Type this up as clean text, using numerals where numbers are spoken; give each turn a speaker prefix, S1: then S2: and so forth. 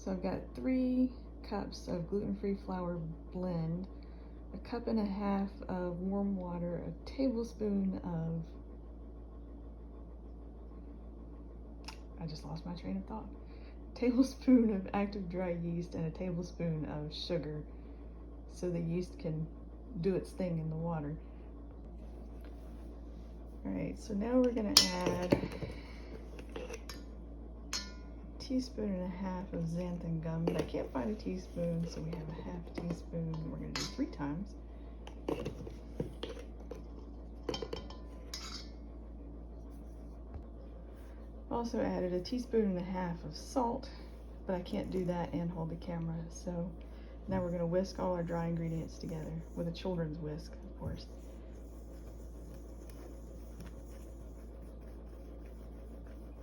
S1: So I've got 3 cups of gluten-free flour blend, a cup and a half of warm water, a tablespoon of, I just lost my train of thought, tablespoon of active dry yeast, and a tablespoon of sugar so the yeast can do its thing in the water. Alright, so now we're going to add a teaspoon and a half of xanthan gum, but I can't find a teaspoon, so we have a half teaspoon. We're going to do 3 times. Also added a teaspoon and a half of salt, but I can't do that and hold the camera, so now we're going to whisk all our dry ingredients together with a children's whisk, of course.